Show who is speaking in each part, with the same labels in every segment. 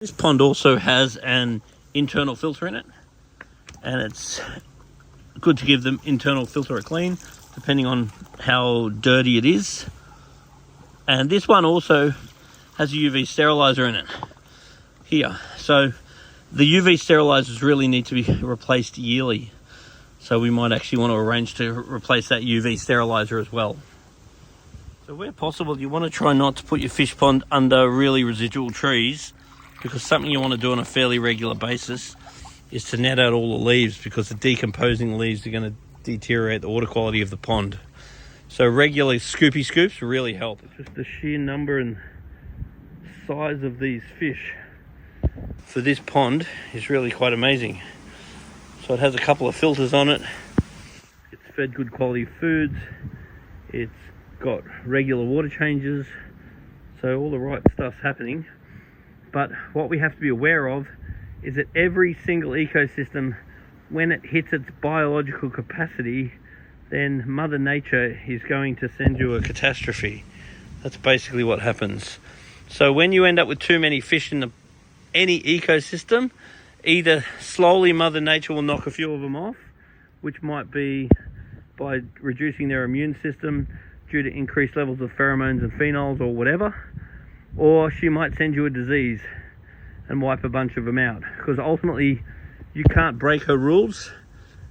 Speaker 1: This pond also has an internal filter in it, and it's good to give the internal filter a clean depending on how dirty it is. And this one also has a UV sterilizer in it here, so the UV sterilizers really need to be replaced yearly, so we might actually want to arrange to replace that UV sterilizer as well. So where possible, you want to try not to put your fish pond under really residual trees, because something you want to do on a fairly regular basis is to net out all the leaves, because the decomposing leaves are going to deteriorate the water quality of the pond. So regular scoopy scoops really help. Just the sheer number and size of these fish for this pond is really quite amazing. So it has a couple of filters on it. It's fed good quality foods. It's got regular water changes. So all the right stuff's happening. But what we have to be aware of is that every single ecosystem, when it hits its biological capacity, then Mother Nature is going to send you a catastrophe. That's basically what happens. So when you end up with too many fish in any ecosystem, either slowly Mother Nature will knock a few of them off, which might be by reducing their immune system due to increased levels of pheromones and phenols or whatever, or she might send you a disease and wipe a bunch of them out, because ultimately you can't break her rules,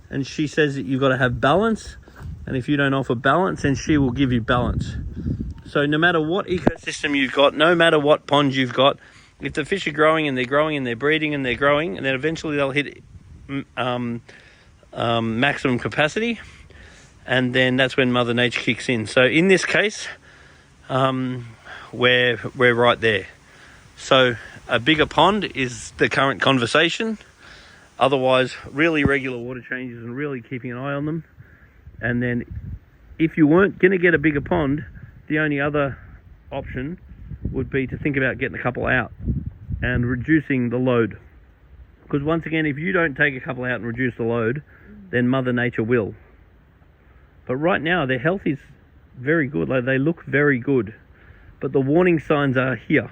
Speaker 1: and she says that you've got to have balance, and if you don't offer balance, then she will give you balance. So no matter what ecosystem you've got, no matter what pond you've got, if the fish are growing and they're growing and they're breeding and they're growing, and then eventually they'll hit maximum capacity, and then that's when Mother Nature kicks in. So in this case, we're right there. So a bigger pond is the current conversation. Otherwise, really regular water changes and really keeping an eye on them. And then if you weren't going to get a bigger pond, the only other option would be to think about getting a couple out and reducing the load. Because once again, if you don't take a couple out and reduce the load, then Mother Nature will. But right now, their health is very good. Like, they look very good. But the warning signs are here.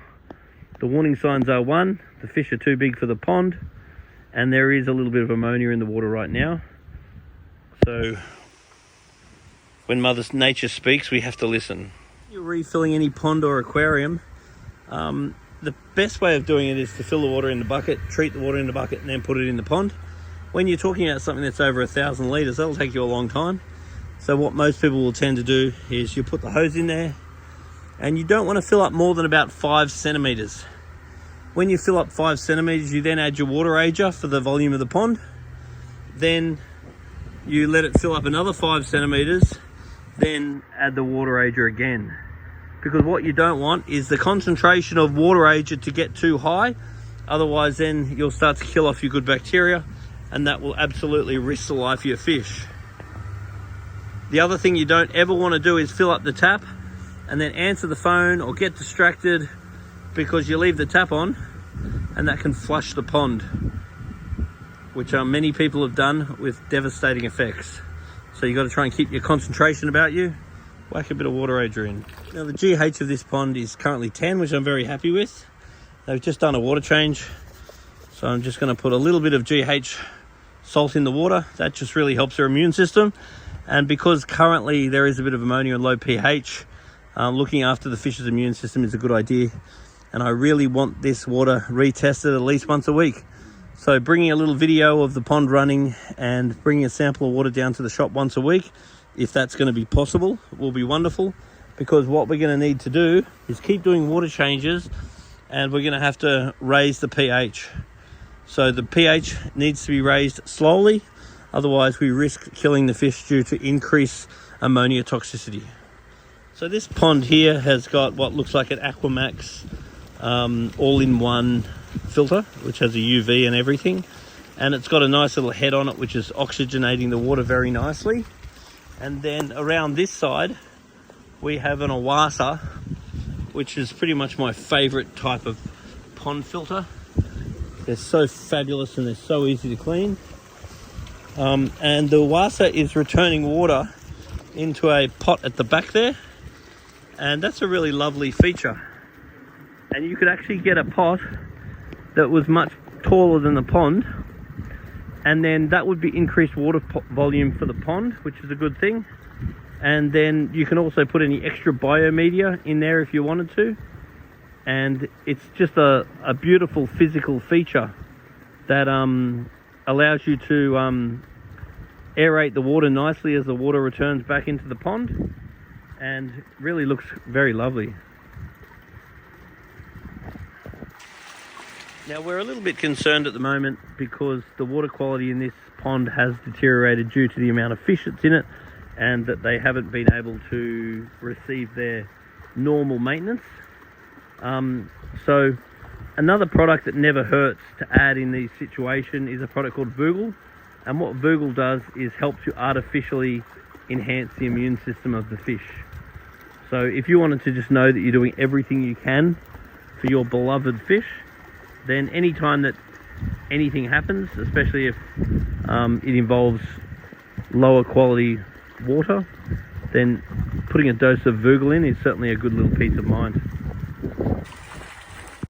Speaker 1: The warning signs are, one, the fish are too big for the pond, and there is a little bit of ammonia in the water right now. So when Mother Nature speaks, we have to listen. You're refilling any pond or aquarium, the best way of doing it is to fill the water in the bucket, treat the water in the bucket, and then put it in the pond. When you're talking about something that's over 1,000 litres, that'll take you a long time. So what most people will tend to do is you put the hose in there, and you don't want to fill up more than about 5 centimetres. When you fill up 5 centimetres, you then add your water ager for the volume of the pond. Then you let it fill up another 5 centimetres, then add the water ager again. Because what you don't want is the concentration of water ager to get too high. Otherwise, then you'll start to kill off your good bacteria, and that will absolutely risk the life of your fish. The other thing you don't ever want to do is fill up the tap and then answer the phone or get distracted because you leave the tap on, and that can flush the pond, which many people have done with devastating effects. So you got to try and keep your concentration about you. Whack a bit of water ager in. Now the GH of this pond is currently 10, which I'm very happy with. They've just done a water change, so I'm just going to put a little bit of GH salt in the water. That just really helps their immune system. And because currently there is a bit of ammonia and low pH, looking after the fish's immune system is a good idea. And I really want this water retested at least once a week. So bringing a little video of the pond running and bringing a sample of water down to the shop once a week, if that's going to be possible, will be wonderful. Because what we're going to need to do is keep doing water changes, and we're going to have to raise the pH. So the pH needs to be raised slowly. Otherwise, we risk killing the fish due to increased ammonia toxicity. So this pond here has got what looks like an Aquamax all-in-one filter, which has a UV and everything. And it's got a nice little head on it, which is oxygenating the water very nicely. And then around this side, we have an Awasa, which is pretty much my favorite type of pond filter. They're so fabulous and they're so easy to clean. And the Awasa is returning water into a pot at the back there, and that's a really lovely feature. And you could actually get a pot that was much taller than the pond, and then that would be increased water volume for the pond, which is a good thing. And then you can also put any extra biomedia in there if you wanted to, and it's just a beautiful physical feature that allows you to aerate the water nicely as the water returns back into the pond, and really looks very lovely. Now, we're a little bit concerned at the moment because the water quality in this pond has deteriorated due to the amount of fish that's in it, and that they haven't been able to receive their normal maintenance. So another product that never hurts to add in this situation is a product called Voogle. And what Voogle does is help to artificially enhance the immune system of the fish. So if you wanted to just know that you're doing everything you can for your beloved fish, then anytime that anything happens, especially if it involves lower quality water, then putting a dose of Voogle in is certainly a good little peace of mind.